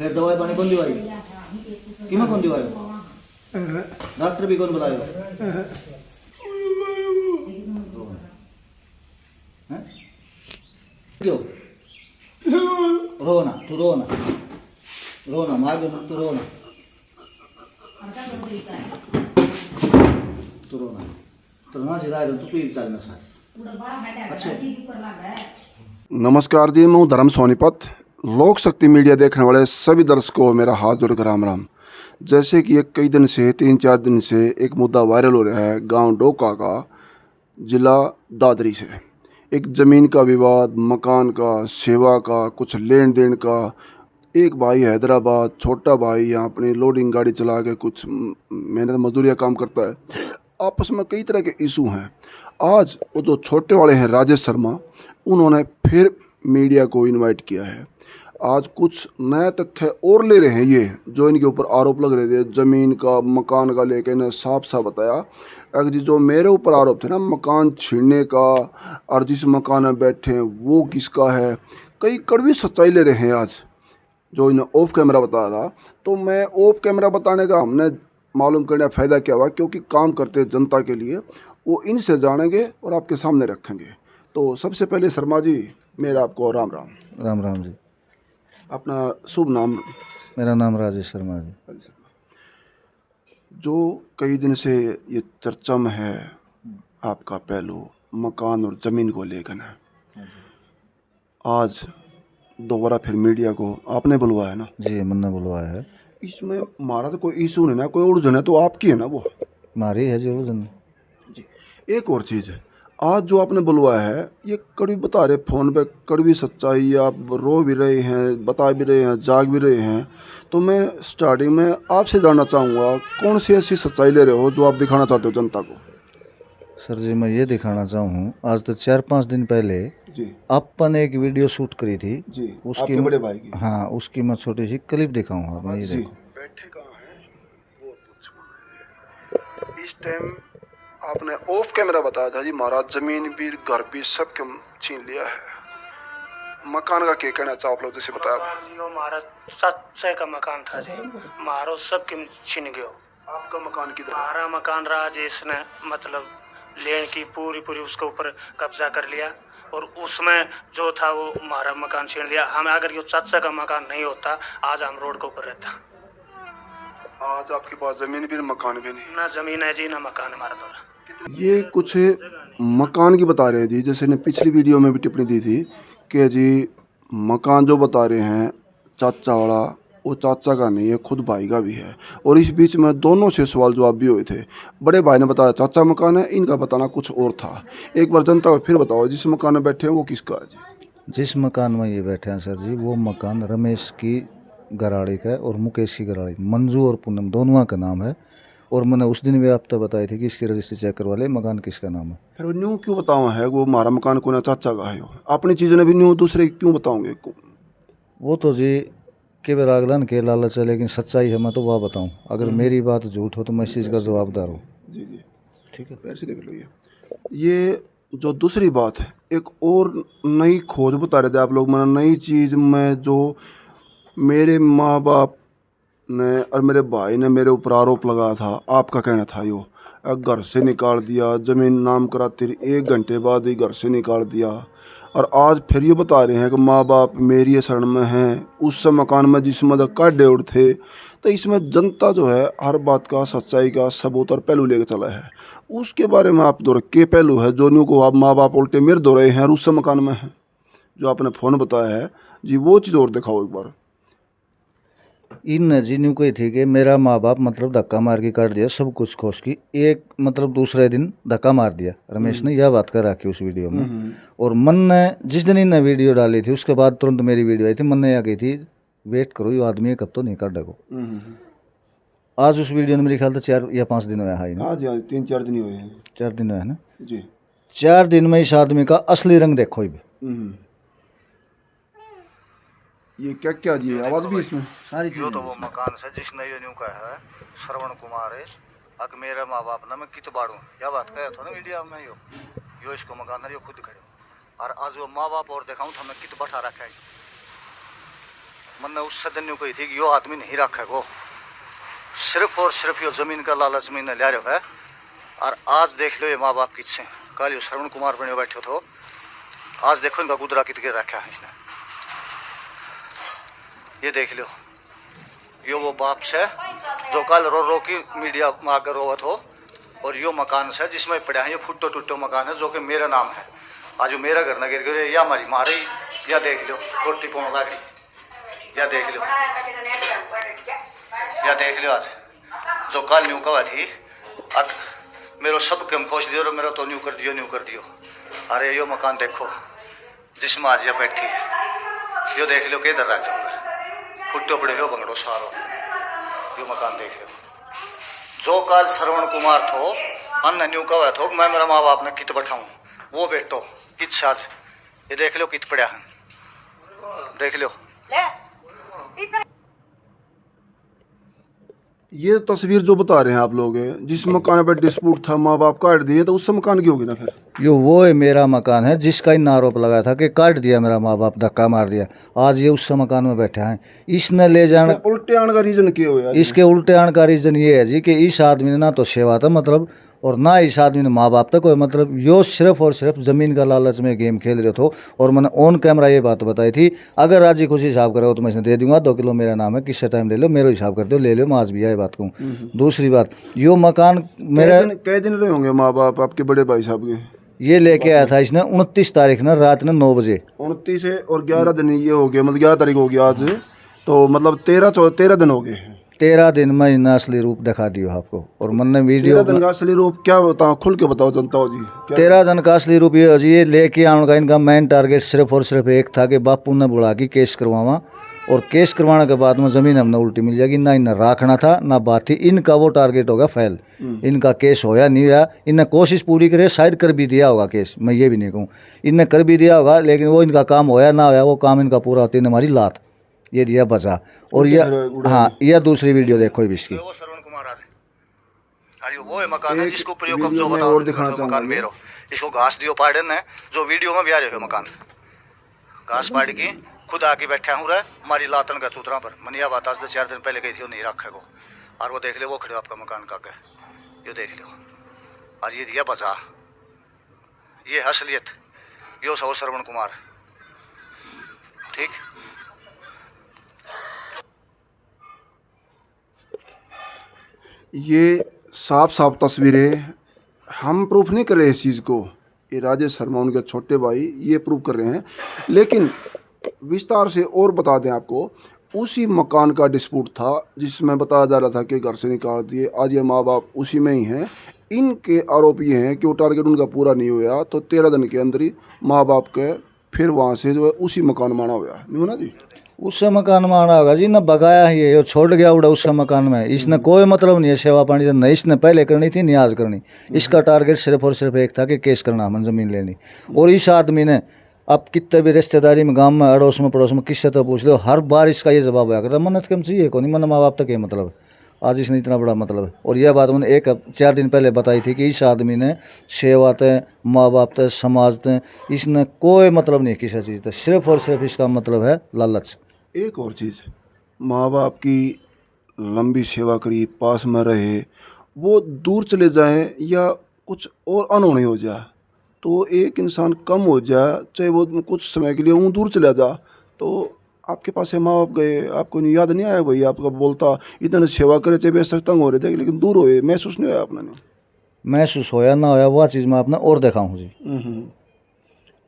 फिर दवाई पानी कौन दिवाई किमा कौन दिवायो डॉक्टर भी कौन बतायो हैं क्यों रोना तू रोना मागे मत तू रोना तो ना सीधा तू पी चल मेरे साथ अच्छा। नमस्कार जी, मैं हूं धर्म सोनीपत। लोक शक्ति मीडिया देखने वाले सभी दर्शकों को मेरा हाथ जोड़कर राम राम। जैसे कि कई दिन से 3-4 दिन से एक मुद्दा वायरल हो रहा है गांव डोका का, जिला दादरी से। एक ज़मीन का विवाद, मकान का, सेवा का, कुछ लेन देन का। एक भाई हैदराबाद, छोटा भाई यहाँ अपनी लोडिंग गाड़ी चला के कुछ मेहनत मजदूरी का काम करता है। आपस में कई तरह के इशू हैं। आज वो जो छोटे वाले हैं राजेश शर्मा, उन्होंने फिर मीडिया को इनवाइट किया है। आज कुछ नया तथ्य और ले रहे हैं ये जो इनके ऊपर आरोप लग रहे थे ज़मीन का, मकान का लेके इन्हें साफ साफ बताया। अगर जी जो मेरे ऊपर आरोप थे ना मकान छीनने का और जिस मकान में बैठे हैं वो किसका है, कई कड़वी सच्चाई ले रहे हैं आज जो इन्हें ऑफ कैमरा बताया था। तो मैं ऑफ कैमरा बताने का हमने मालूम करने का फ़ायदा क्या हुआ, क्योंकि काम करते हैं जनता के लिए, वो इनसे जानेंगे और आपके सामने रखेंगे। तो सबसे पहले शर्मा जी, मेरा आपको राम राम। राम राम जी। अपना शुभ नाम? मेरा नाम राजेश शर्मा जी। जो कई दिन से ये चर्चा में है आपका पहलू मकान और ज़मीन को लेकर है, आज दोबारा फिर मीडिया को आपने बुलवाया है ना? जी मैंने बुलवाया है। इसमें हमारा तो कोई इशू नहीं ना, कोई उलझन है तो आपकी है ना, वो मारी है जी उलझन जी। एक और चीज़ है, आज जो आपने बुलवाया है ये कड़वी बता रहे फ़ोन पे, कड़वी सच्चाई, आप रो भी रहे हैं, बता भी रहे हैं, जाग भी रहे हैं। तो मैं स्टार्टिंग में आपसे जानना चाहूँगा कौन सी ऐसी सच्चाई ले रहे हो जो आप दिखाना चाहते हो जनता को? सर जी मैं ये दिखाना चाहूँ, आज तो 4-5 दिन पहले जी अपन ने एक वीडियो शूट करी थी जी, उसकी आपके बड़े भाई की। हाँ उसकी मैं छोटी सी क्लिप दिखाऊंगा। मैं ये जी, देखो बैठे कहाँ हैं वो पूछो। इस टाइम आपने ऑफ कैमरा बताया था जी महाराज ज़मीन भी घर भी सब कम छीन लिया है। मकान का क्या कहना चाहो आप लोग, जैसे बताया मकान जी हमारा 700 का मकान था जी, मारो सब किम छिन गयो। आपका मकान किधर है? हमारा मकान राजेश ने मतलब लेन की पूरी उसके ऊपर कब्जा कर लिया और उसमें जो था वो हमारा मकान छीन लिया। हम अगर ये 700 का मकान नहीं होता आज हम रोड के ऊपर रहता। आज आपके पास ज़मीन भी मकान भी नहीं? ना जमीन है जी ना मकान हमारा द्वारा। ये कुछ मकान की बता रहे हैं जी, जैसे ने पिछली वीडियो में भी टिप्पणी दी थी कि जी मकान जो बता रहे हैं चाचा वाला, वो चाचा का नहीं है, खुद भाई का भी है। और इस बीच में दोनों से सवाल जवाब भी हुए थे। बड़े भाई ने बताया चाचा मकान है, इनका बताना कुछ और था। एक बार जनता को फिर बताओ जिस मकान में बैठे हैं वो किसका है जी? जिस मकान में ये बैठे हैं सर जी वो मकान रमेश की गराड़ी का है और मुकेश की गराड़ी, मंजू और पूनम दोनों का नाम है। और मैंने उस दिन भी आपको बताई थी कि इसकी रजिस्ट्री चेक करवा ले, मकान किसका नाम है। फिर वो न्यू क्यों बताओ है वो हमारा मकान को ना चाचा का है? वो अपनी चीज़ों ने भी न्यू दूसरे क्यों बताओगे? वो तो जी के बेरागलन के लालच है, लेकिन सच्चाई है मैं तो वह बताऊं। अगर मेरी बात झूठ हो तो मैं इस चीज़ का जवाबदार हूँ। जी जी, ठीक है। ऐसे देख लो। ये जो दूसरी बात है, एक और नई खोज बता रहे थे आप लोग, मैंने नई चीज़ में जो मेरे माँ बाप ने और मेरे भाई ने मेरे ऊपर आरोप लगाया था, आपका कहना था यो घर से निकाल दिया, ज़मीन नाम कराते 1 घंटे बाद ही घर से निकाल दिया। और आज फिर ये बता रहे हैं कि माँ बाप मेरी शरण में हैं, उस मकान में जिसमें काटे उड़ थे। तो इसमें जनता जो है हर बात का सच्चाई का सबूत और पहलू लेकर चला है। उसके बारे में आप दो के पहलू है जो न्यू को आप माँ बाप उल्टे मेर दो रहे हैं और उस मकान में है जो आपने फ़ोन बताया है जी, वो चीज़ और दिखाओ एक बार। इन जी न्यू कही थी कि मेरा माँ बाप मतलब धक्का मार के काट दिया, सब कुछ खोस की एक मतलब दूसरे दिन धक्का मार दिया। रमेश ने यह बात कर रखी उस वीडियो में। और मन ने जिस दिन इन्हें वीडियो डाली थी उसके बाद तुरंत मेरी वीडियो आई थी। मन ने यह कही थी वेट करो ये आदमी कब तो नहीं कर देगो। आज उस वीडियो ने मेरे ख्याल से 4 या 5 दिन हुआ है ना। हाँ जी, हाँ 3-4 दिन ही हुए हैं। 4 दिन हुआ है ना जी। 4 दिन में इस आदमी का असली रंग देखो। ये क्या क्या जी आवाज़ भी इसमें सारी यो तो वो मकान से जिसने यो न्यू का है श्रवण कुमार है। अक मेरे माँ बाप ना मैं कित बाड़ू या बात कहे था ना मीडिया में यो इसको मकान है यो खुद खड़े और आज वो माँ बाप और दिखाऊं तो मैं कित बैठा रखा है। मैंने उससे दिन यूं कही थी कि यो आदमी नहीं रखे को, सिर्फ और सिर्फ यो जमीन का लालच में ले रहे है। और आज देख लो ये माँ बाप किससे, कल यो श्रवण कुमार बने बैठे तो आज देखो इनका गुदरा कित के रखा है इसने। ये देख लो, यो वो बाप से जो कल रो रो की मीडिया में आकर रोवत हो, और यो मकान से जिसमें पड़ा है, ये फुट्टो टुट्टो मकान है जो कि मेरा नाम है। आज मेरा घर न गिर गए या हमारी मारे, या देख लो रोटी पौन लग रही, या देख लो, या देख लो। आज जो कल न्यू कहा थी मेरे सब कम खोज दियो, मेरा तो न्यू कर दियो। अरे यो मकान देखो जिसमें आज ये बैठी, यो देख लो किधर रख जाऊंगा, फुट्टो पड़े हो बंगड़ो सारो। यो मकान देख लो, जो काल श्रवण कुमार थो अन्य न्यू कहा थो मैं मेरा माँ बाप ने कित बैठाऊं, वो बेटो कित साज। ये देख लो कित पड़ा है, देख लो। ये तस्वीर जो बता रहे हैं आप लोग, जिस मकान पर डिस्प्यूट था माँ बाप काट दिए, तो उस मकान की होगी ना फिर? यो वो है मेरा मकान है जिसका इन आरोप लगाया था कि काट दिया मेरा माँ बाप, धक्का मार दिया। आज ये उस मकान में बैठा है। इसने ले जाना उल्टे आने का रीजन क्या हुआ? इसके उल्टे आने का रीजन ये है जी कि इस आदमी ने ना तो सेवा था मतलब, और ना इस आदमी ने माँ बाप तक कोई मतलब, यो सिर्फ और सिर्फ ज़मीन का लालच में गेम खेल रहे थे। और मैंने ऑन कैमरा ये बात बताई थी, अगर राजी खुशी हिसाब करो तो मैं इसे दे दूंगा, 2 किलो मेरा नाम है, किससे टाइम ले लो, मेरा हिसाब कर दो, ले लो। मैं आज भी यही बात कहूँ। दूसरी बात, यो मकान मेरा कई दिन रहे होंगे माँ बाप आपके बड़े भाई साहब के? ये लेके आया था इसने 29 तारीख ना रात ने 9 बजे। 29 है और 11 दिन ये हो गया, मतलब 11 तारीख हो गया आज, तो मतलब 13 दिन हो गए। 13 दिन में इन्हें असली रूप दिखा दियो आपको। और मैंने वीडियो 13 दिन का असली रूप क्या बताओ, खुल के बताओ जनता हो जी। 13 दिन का असली रूप ये जी, ये लेके आने का इनका मेन टारगेट सिर्फ और सिर्फ एक था कि बापू ने बुला के केस करवावा, और केस करवाने के बाद में ज़मीन हमने उल्टी मिल जाएगी। ना इन्हें राखना था ना बात थी, इनका वो टारगेट होगा फेल। इनका केस होया नहीं हुआ, इन्हें कोशिश पूरी करे, शायद कर भी दिया होगा केस, मैं ये भी नहीं कहूँ, इनने कर भी दिया होगा, लेकिन वो इनका काम होया ना होया, वो काम इनका पूरा होती है हमारी लात ये दिया बचा। और यह हाँ, यह दूसरी वीडियो देखो इसकी। वो श्रवण कुमार आज अरे वो है मकान है जिसको प्रयोग कब जो बताओ मकान मेरो, इसको घास दियो पाड़े ने, जो वीडियो में भी आ रहे हो मकान घास पाड़ की खुद आके बैठा हूँ रे हमारी लातन का चूतरा पर। मनिया बात आज 4 दिन पहले गई थी, वो नहीं रखे को। और वो देख ले वो खड़े आपका मकान का के, यो देख लो आज ये दिया बचा, ये असलियत, यो सो श्रवण कुमार। ठीक, ये साफ साफ तस्वीरें, हम प्रूफ नहीं कर रहे इस चीज़ को, ये राजेश शर्मा उनके छोटे भाई ये प्रूफ कर रहे हैं। लेकिन विस्तार से और बता दें आपको, उसी मकान का डिस्प्यूट था जिसमें बताया जा रहा था कि घर से निकाल दिए। आज ये माँ बाप उसी में ही हैं। इनके आरोप ये हैं कि वो टारगेट उनका पूरा नहीं हुआ, तो 13 दिन के अंदर ही माँ बाप के फिर वहाँ से जो है उसी मकान में आना हुआ, नहीं ना जी? उससे मकान में आना होगा जी, न बगाया ही है, ये छोड़ गया उड़ा उससे मकान में। इसने कोई मतलब नहीं है सेवा पानी से, नहीं इसने पहले करनी थी नहीं आज करनी। इसका टारगेट सिर्फ और सिर्फ एक था कि केस करना, हमने ज़मीन लेनी। और इस आदमी ने अब कितने भी रिश्तेदारी में, गांव में, अड़ोस में, पड़ोस में, किससे तो पूछ लो, हर बार इसका ये जवाब आया करता, मन्नत कम चाहिए को नहीं, मन माँ बाप तक ये मतलब है। आज इसने इतना बड़ा मतलब है। और यह बात मैंने 4 दिन पहले बताई थी कि इस आदमी ने सेवा तय, माँ बाप तय, समाज तय, इसने कोई मतलब नहीं किसी चीज़ तय, सिर्फ और सिर्फ इसका मतलब है लालच। एक और चीज़, माँ बाप की लंबी सेवा करी, पास में रहे, वो दूर चले जाएं या कुछ और अनहोनी हो जाए, तो एक इंसान कम हो जाए, चाहे वो कुछ समय के लिए वो दूर चला जा, तो आपके पास है माँ बाप गए, आपको याद नहीं आया भाई, आपका बोलता इतने सेवा करे, चाहे बेशक तंग हो रहे थे, लेकिन दूर हुए, महसूस नहीं होया आपने? महसूस होया ना होया वह चीज़ मैं आपने और दिखाऊँ जी।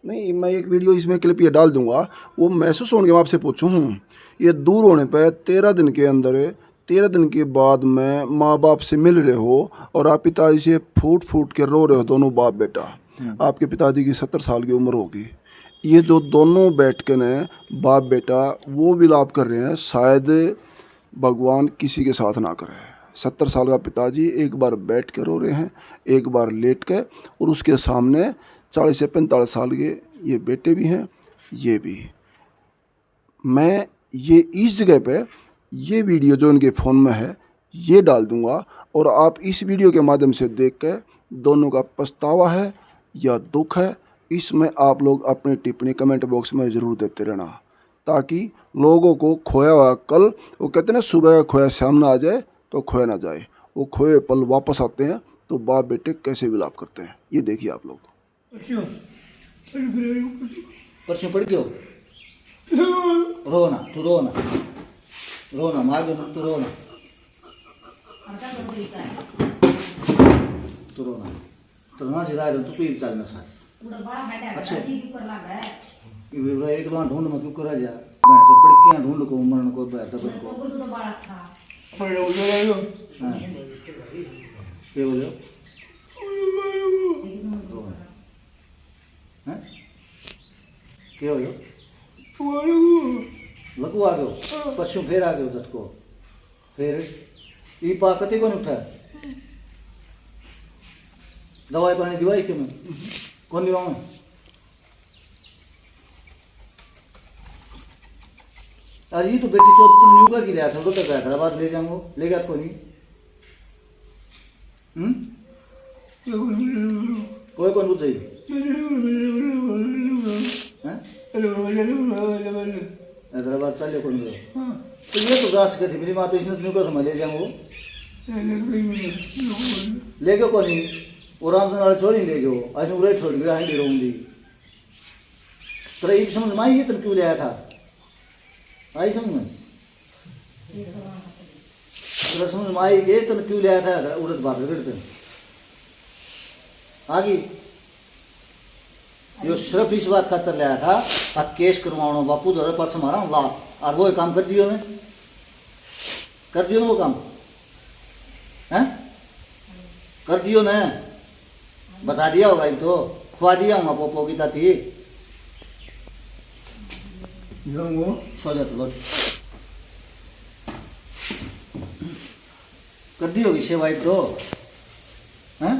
नहीं, मैं एक वीडियो इसमें क्लिप ये डाल दूंगा, वो महसूस होने के मैं आपसे पूछूँ, ये दूर होने पे 13 दिन के अंदर, 13 दिन के बाद में माँ बाप से मिल रहे हो और आप पिताजी से फूट फूट के रो रहे हो, दोनों बाप बेटा। आपके पिताजी की 70 साल की उम्र होगी, ये जो दोनों बैठ के ने बाप बेटा वो विलाप कर रहे हैं, शायद भगवान किसी के साथ ना करे। 70 साल का पिताजी एक बार बैठ के रो रहे हैं, एक बार लेट के, और उसके सामने 40 से 45 साल के ये बेटे भी हैं, ये भी। मैं ये इस जगह पे ये वीडियो जो इनके फ़ोन में है ये डाल दूंगा, और आप इस वीडियो के माध्यम से देख के दोनों का पछतावा है या दुख है, इसमें आप लोग अपनी टिप्पणी कमेंट बॉक्स में ज़रूर देते रहना। ताकि लोगों को खोया हुआ कल, वो कहते हैं ना सुबह का खोया सामने आ जाए तो खोया ना जाए, वो खोए पल वापस आते हैं तो बाप बेटे कैसे विलाप करते हैं, ये देखिए आप लोग। परसों पड़ गयो रोना तू रोना मागे तू रोना तो ना सीधा तू पीर चल में साथ अच्छा एक बार ढूंढ में क्यों करा जा मैं से पड़ के ढूंढ को मरण को बैठ को हाँ क्या बोलो हैं क्या हो लगू आ गयो पशु फिर आ गयो झटको फिर ई पा कति को उठा दवाई पानी दिवाई के मैं कौन दिवा मैं अरे ये तो बेटी चौथ तुम न्यू का गिरा था उधर तक गया था बाद ले जाऊंगा ले गया तो नहीं कोई कौन पूछ रही हैं हैदराबाद चलिए कौन गया तो ये तो जा सकती मेरी माँ तो इसने न्यू का ले जाऊंगा ले गयो कौन वो राम से नाले छोड़ ही ले गयो आज उरे छोड़ गया हांडी रहूंगी तेरा एक समझ में आई है, तुम क्यों ले आया था आई समझ में तेरा समझ में आई गई तुम क्यों ले आया था उड़द बात करते आगे यो सिर्फ इस बात खातर ले आया था अब केस करवाना बापू दर पास मारा ला और वो काम कर दियो मैं कर दियो ना वो काम हैं कर दियो ना बता दिया होगा एक तो खुआ दिया हूँ पोपो की ताती सो जा तो कर दी होगी सेवा एक तो हैं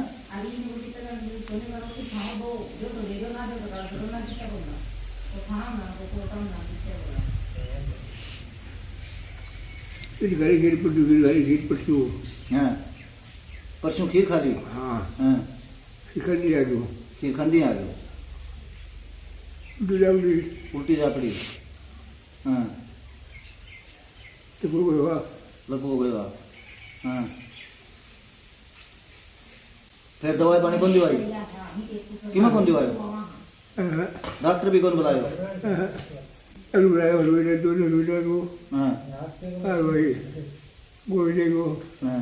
हाँ परसों खीर खा ली हाँ हाँ खंडी आ गयो खीर खंदी आ गयो दुलावली उल्टी जापड़ी हाँ तो वो हुआ लगो गयो हाँ फिर दवाई पानी कौन दिवाई किमा कौन दिवायो डॉक्टर भी कौन बुलायो अलुरायो अलुरा दोनों अलुरा को हाँ आ वही बोले को हाँ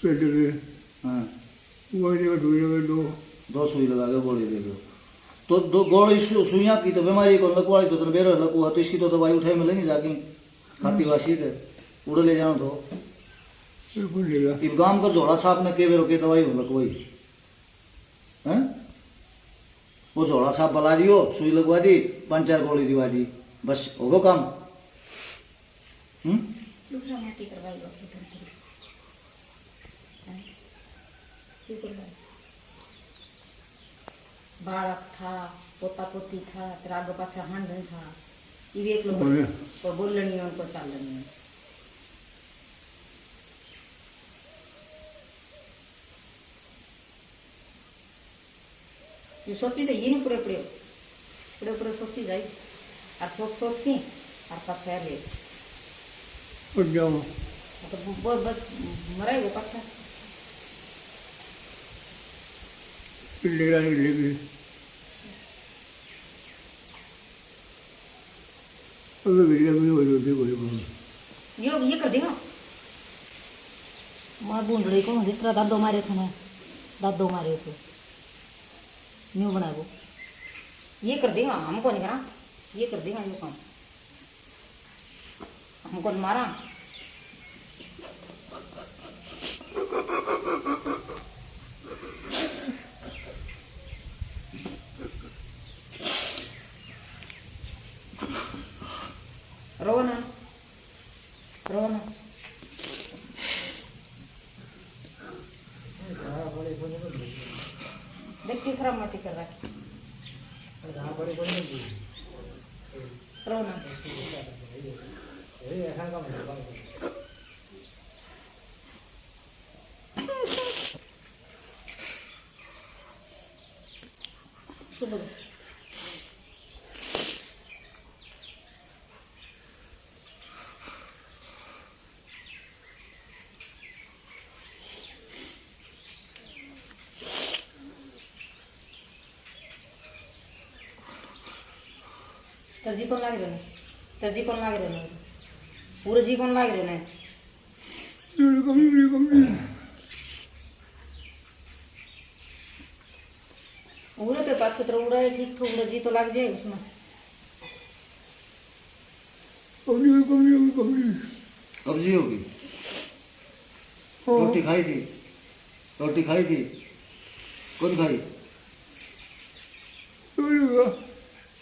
पेट में हाँ बोले को दो दो सुई लगा के गोली दे दो तो दो गोली सुइयां की तो बीमारी को लगवाई तो बेरो लगवा तो इसकी तो दवाई उठाई मिलेगी जाके खाती वासी के उड़ ले जाओ तो बोलेगा इब गांव का झोड़ा साहब ने के बेरो के दवाई हो लगवाई हैं वो झोड़ा साहब बुला दियो सुई लगवा दी 5-4 गोली दिवा दी बस होगो काम दूसरा माटी करवाई लो बालक था पोता पोती था तेरा आगे पाछा हांडन था ये एक लोग को बोलनी उनको चालनी ये सोची जाए ये नहीं पूरे सोची जाए और सोच की और पाछा ले उठ जाओ तो मराई वो पाछा लेगा लेगी अबे वीडियो में वो बोले ये कर देगा मैं बूंदड़ी को जिस तरह दादो मारे थे मैं दादो मारे थे न्यू बना वो ये कर देगा हमको नहीं करा ये कर देगा ये काम हमको मारा रोना रोना देखिए खराब मटी कर रहा है रोना सुबह तरजी कौन लागे रहने तरजी कौन लागे रहने पूरे जी कौन लागे रहने उड़े के पास तो उड़ा है ठीक तो उड़ा जी तो लग जाए उसमें कब्जी होगी रोटी खाई थी कौन खाई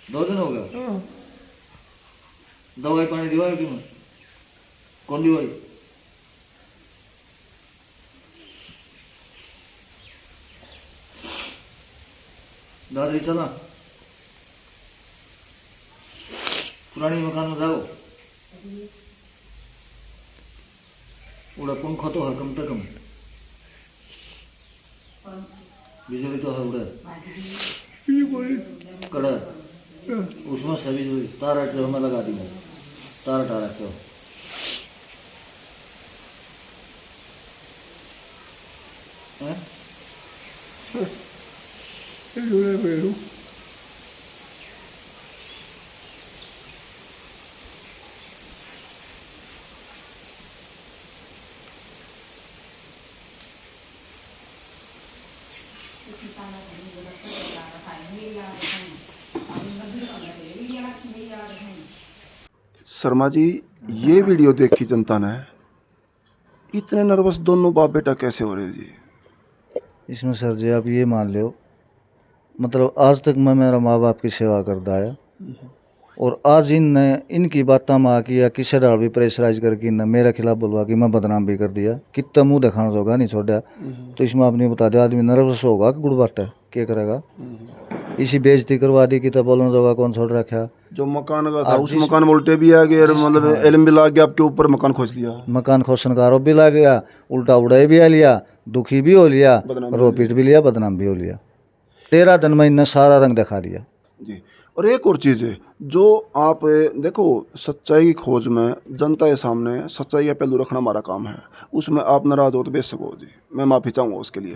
2 दिन हो गया दवाई पानी दिवाई क्यों कौन दिवाई दादरी चला पुरानी मकान में जाओ उड़ा पंखा तो है कम से कम बिजली तो है उड़ा कड़ा उसमें से बिजली तार हट मैं लगा दी तार हटा रखे हो शर्मा जी, ये वीडियो देखी जनता ने, इतने नर्वस दोनों बाप बेटा कैसे हो रहे जी? इसमें सर जी आप ये मान लो मतलब आज तक मैं मेरा माँ बाप की सेवा करता आया और आज इनकी बातें में आके या किसी डाल भी प्रेशराइज करके इनने मेरे खिलाफ बोलवा कि मैं बदनाम भी कर दिया कितना मुंह दिखाना होगा नहीं छोड़ा तो इसमें आपने बता दिया आदमी नर्वस होगा कि गुड़ बाटा क्या करेगा इसी बेइज्जती करवा दी कि तब बोलना होगा कौन छोड़ रखा जो मकान का था उस मकान में उल्टे भी आ गए और मतलब एलम भी ला गया आपके ऊपर मकान खोज लिया मकान खोसन का आरोप भी लग गया उल्टा उड़ाई भी आ लिया दुखी भी हो लिया रोपीट भी लिया बदनाम भी हो लिया 13 दिन में इनने सारा रंग दिखा दिया जी। और एक और चीज़ है जो आप देखो सच्चाई की खोज में जनता के सामने सच्चाई का पहलू रखना हमारा काम है उसमें आप नाराज हो तो बेच सको जी मैं माफ़ी चाहूँगा उसके लिए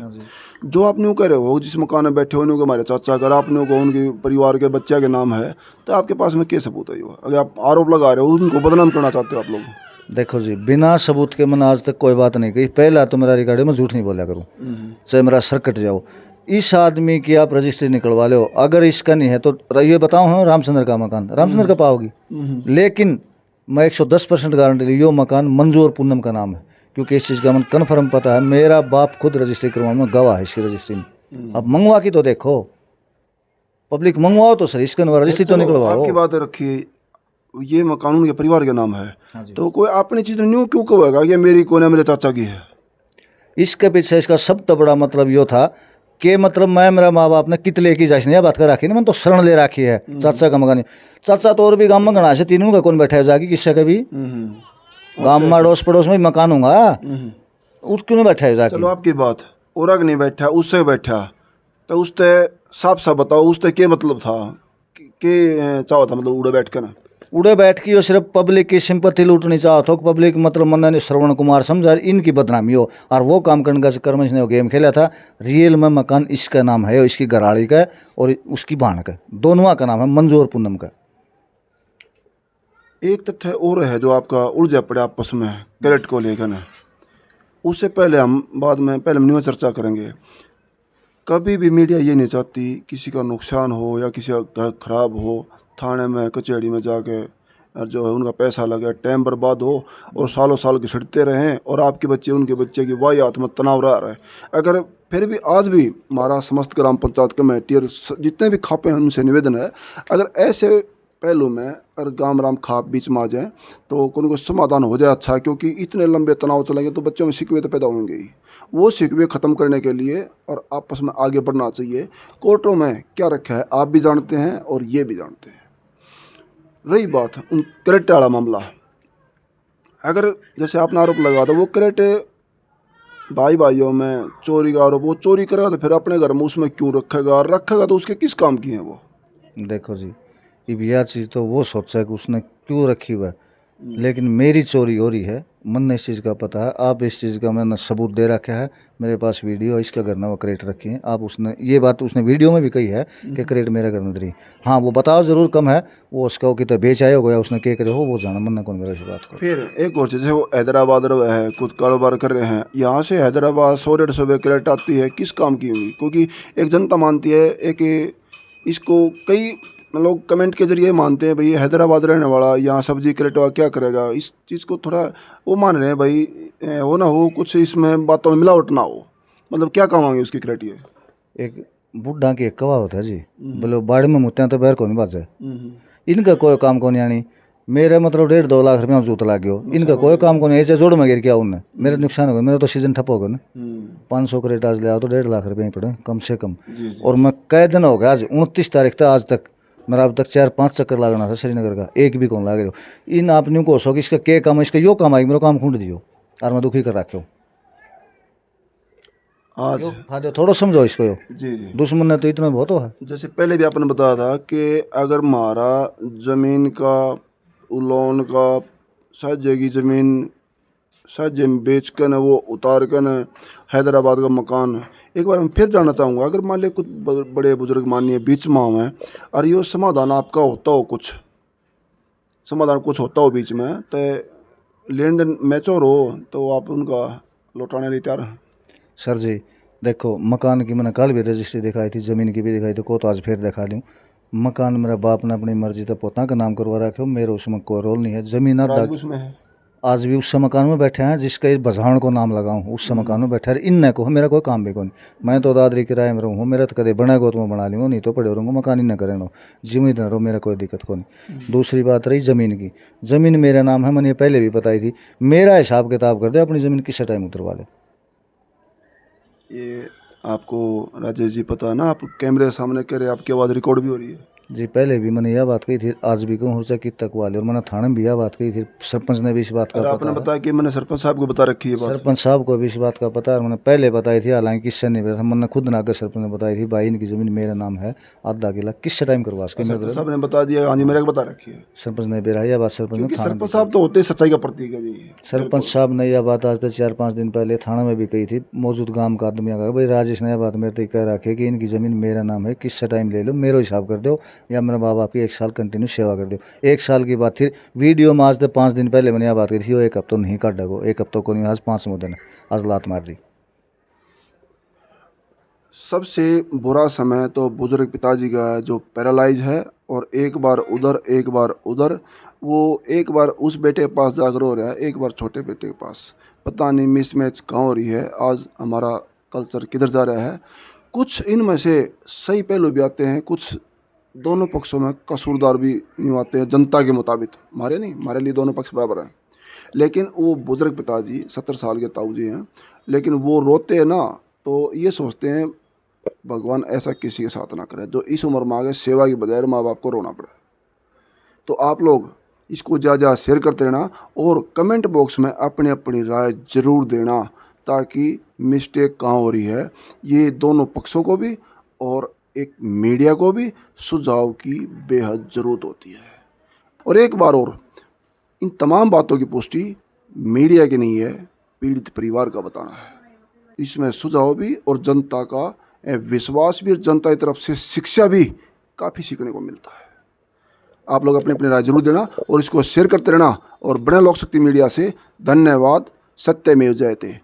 जो आप न्यू कह रहे हो जिस मकान में बैठे हो न्यू के हमारे चाचा अगर आप न्यू को उनके परिवार के बच्चे के नाम है तो आपके पास में क्या सबूत है अगर आप आरोप लगा रहे हो उनको बदनाम करना चाहते हो आप लोग देखो जी बिना सबूत के मैंने आज तक कोई बात नहीं कही पहला तो मेरा रिकॉर्ड में झूठ नहीं बोला करूँ चाहे मेरा सर कट जाओ इस आदमी की आप रजिस्ट्री निकलवा लो अगर इसका नहीं है तो ये बताओ हाँ रामचंद्र का मकान रामचंद्र का पाओगी लेकिन मैं 110% गारंटी ली यो मकान मंजू और पूनम का नाम है क्योंकि इस चीज़ का मन कन्फर्म पता है मेरा बाप खुद रजिस्ट्री करवाने में गवाह है इसकी रजिस्ट्री में अब मंगवा की तो देखो पब्लिक मंगवाओ तो सर इसका रजिस्ट्री तो निकलवाओ आपकी बात रखिए ये मकान उनके परिवार के नाम है तो कोई अपनी चीज़ न्यू क्यों कहेगा ये मेरी कोने मेरे चाचा की है इसके पीछे इसका सबसे बड़ा मतलब यो था कि मतलब मैं मेरा माँ बाप ने कितने की जाए बात कर रखी ना मैंने तो शरण ले रखी है चाचा का मकान चाचा तो और भी गाँव में गणा से तीनों का कौन बैठा है जाके किससे कभी गाँव में अड़ोस पड़ोस में मकान होगा उस क्यों नहीं बैठा है जाके चलो आपकी बात और नहीं बैठा उससे बैठा तो उससे साफ साफ बताओ उससे क्या मतलब था के चाहो था मतलब उड़े बैठ कर ना उड़े बैठ के यो सिर्फ पब्लिक की सिंपैथी लूटनी चाहता हो पब्लिक मतलब मन ने श्रवण कुमार समझा इनकी बदनामी हो और वो काम करने का चक्कर में इसने वो गेम खेला था रियल में मकान इसका नाम है इसकी गराड़ी का और उसकी भाण का दोनों का नाम है मंजू और पूनम का एक तथ्य और है जो आपका उलझा पड़े आपस में कैरेट को लेकर ना उससे पहले हम बाद में पहले न्यू चर्चा करेंगे कभी भी मीडिया ये नहीं चाहती किसी का नुकसान हो या किसी का घर खराब हो थाने में कचहरी में जाके जो है उनका पैसा लगे टाइम बर्बाद हो और सालों साल घिसटते रहें और आपके बच्चे उनके बच्चे की वाहियात में तनाव रह रहा है अगर फिर भी आज भी हमारा समस्त ग्राम पंचायत कमेटी और जितने भी खापे हैं उनसे निवेदन है अगर ऐसे पहलू में अगर गांव राम खाप बीच में आ जाए तो उनको समाधान हो जाए अच्छा क्योंकि इतने लंबे तनाव चलेंगे तो बच्चों में शिकवे तो पैदा होंगे ही वो शिकवे ख़त्म करने के लिए और आपस में आगे बढ़ना चाहिए कोर्टों में क्या रखा है आप भी जानते हैं और ये भी जानते हैं रही बात उन करेटे वाला मामला अगर जैसे आपने आरोप लगा था वो करेटे भाई भाइयों में चोरी का आरोप वो चोरी करेगा तो फिर अपने घर में उसमें क्यों रखेगा तो उसके किस काम की है वो देखो जी ये यह चीज़ तो वो सोचा है कि उसने क्यों रखी हुआ है लेकिन मेरी चोरी हो रही है मन ने इस चीज़ का पता है। आप इस चीज़ का मैंने सबूत दे रखा है, मेरे पास वीडियो है, इसका घर ना वो क्रेट रखी है। आप उसने ये बात उसने वीडियो में भी कही है कि क्रेट मेरे घर में धरी। हाँ वो बताओ ज़रूर कम है, वो उसका कितना बेच आया हो गया उसने क्या करे हो वो जाना, मन ने कौन मेरे से बात कर। फिर एक और चीज़ है, वो हैदराबाद है, खुद कारोबार कर रहे हैं, यहाँ से हैदराबाद 100-150 क्रेट आती है, किस काम की होगी? क्योंकि एक जनता मानती है, एक इसको कई लोग कमेंट के जरिए मानते हैं भाई ये हैदराबाद रहने वाला यहाँ सब्जी क्रेट वाला क्या करेगा। इस चीज़ को थोड़ा वो मान रहे हैं भाई हो ना हो कुछ इसमें बातों में मिलावट ना हो, मतलब क्या काम आएंगे उसकी क्रेट? ये एक बुढ़ा की एक कहावत है जी, बोले बाड़ी में मुत्या तो बैर को नहीं बाजे। इनका कोई काम को नहीं आनी, मेरे मतलब 1.5-2 लाख रुपया जूत लाग गयो, इनका कोई काम को नहीं। ऐसे जोड़ में गिर के आओ उनने, मेरे नुकसान हो गया, मेरा तो सीजन ठप हो गया ना। 500 क्रेट आज ले आओ तो 1.5 लाख रुपये ही पड़े कम से कम। और मैं कई दिन हो गया, आज 29 तारीख था, आज तक मेरा अब तक 4-5 चक्कर लागना था श्रीनगर का, एक भी कौन लाग रहे हो। इन आप न्यू को सो कि इसका क्या काम है, इसका यो काम आई, मेरा काम खूंट दियो और मैं दुखी कर रखो। आज फायदे थोड़ा समझो इसको, यो जी जी दुश्मन ने तो इतना बहुत है। जैसे पहले भी आपने बताया था कि अगर हमारा ज़मीन का लोन का साझे की ज़मीन साझे में बेच कर न वो उतार कर न हैदराबाद का मकान, एक बार मैं फिर जानना चाहूँगा, अगर मान लिया कुछ बड़े बुजुर्ग मानिए बीच में हैं और ये समाधान आपका होता हो, कुछ समाधान कुछ होता हो बीच में, तो लेन देन मैच्योर हो तो आप उनका लौटाने लिए तैयार हैं? सर जी देखो, मकान की मैंने कल भी रजिस्ट्री दिखाई थी, ज़मीन की भी दिखाई थी, को तो आज फिर दिखा दूँ। मकान मेरा बाप ने अपनी मर्जी से पोता का नाम करवा रखे हो, मेरा उसमें कोई रोल नहीं है। ज़मीन राज उसमें है, आज भी उस मकान में बैठे हैं जिसका इस बझाण को नाम लगाऊं, उस मकान में बैठे हैं। इनने को मेरा कोई काम भी कौन, मैं तो दादरी किराए में रहूँ, मेरा तो कदे बनेगा तो मैं बना लूँगा, नहीं तो पड़े रहूँगा, मकान इन्हें करें जिम्मेदार हो, मेरा कोई दिक्कत को नहीं। दूसरी बात रही ज़मीन की, ज़मीन मेरा नाम है, मैंने पहले भी बताई थी। मेरा हिसाब किताब कर दे, अपनी ज़मीन किस टाइम उतरवा ले। ये आपको राजेश जी पता है ना, आप कैमरे के सामने कह रहे हैं, आपकी आवाज़ रिकॉर्ड भी हो रही है। जी पहले भी मैंने यह बात कही थी, आज भी कहूँ हो कि तक वाले, और मैंने थाने में भी यह बात कही थी, सरपंच ने भी इस बात का और पता आपने है। बताया कि मैंने सरपंच साहब को बता रखी है बात। सरपंच साहब को भी इस बात का पता है, मैंने पहले बताई थी, हालांकि किससे नहीं बताया था, मैंने खुद ना आकर सरपंच ने बताई थी, भाई इनकी ज़मीन मेरा नाम है, आधा किला किस टाइम करवा सके। सरपंच साहब ने बता दिया, हाँ जी मेरे को बता रखी है। सरपंच ने बेरा यह बात, सरपंच ने क्योंकि थाने में सरपंच साहब तो होते सच्चाई का प्रतीक है जी। सरपंच साहब ने यह बात आज से 4-5 दिन पहले थाना में भी कही थी, मौजूद गांव का आदमी आ भाई राजेश ने यह बात मेरे तक कह रखी है कि इनकी ज़मीन मेरा नाम है, किस टाइम ले लो, मेरा हिसाब कर दो या मेरे माँ बाप की 1 साल कंटिन्यू सेवा कर दो। 1 साल की बात थी, वीडियो में आज से 5 दिन पहले मैंने यह बात कही थी, वो 1 हफ्ता नहीं काट डगो, 1 हफ्ता को नहीं, आज 5वां दिन आज लात मार दी। सबसे बुरा समय तो बुजुर्ग पिताजी का है जो पैरालाइज है, और एक बार उधर एक बार उधर, वो एक बार उस बेटे के पास जाकर हो रहा है, एक बार छोटे बेटे के पास, पता नहीं मिसमैच कहाँ हो रही है। आज हमारा कल्चर किधर जा रहा है? कुछ इनमें से सही पहलू भी आते हैं, कुछ दोनों पक्षों में कसूरदार भी यूँ आते हैं जनता के मुताबिक, हमारे नहीं, हमारे लिए दोनों पक्ष बराबर हैं। लेकिन वो बुजुर्ग पिताजी 70 साल के ताऊ जी हैं, लेकिन वो रोते हैं ना तो ये सोचते हैं भगवान ऐसा किसी के साथ ना करे जो इस उम्र में आगे सेवा की बजाय माँ बाप को रोना पड़े। तो आप लोग इसको ज़्यादा शेयर करते रहना और कमेंट बॉक्स में अपनी अपनी राय ज़रूर देना, ताकि मिस्टेक कहाँ हो रही है ये दोनों पक्षों को भी और एक मीडिया को भी सुझाव की बेहद ज़रूरत होती है। और एक बार और, इन तमाम बातों की पुष्टि मीडिया की नहीं है, पीड़ित परिवार का बताना है। इसमें सुझाव भी और जनता का विश्वास भी और जनता की तरफ से शिक्षा भी काफ़ी सीखने को मिलता है। आप लोग अपनी अपनी राय जरूर देना और इसको शेयर करते रहना और बने लोक शक्ति मीडिया से। धन्यवाद। सत्यमेव जयते।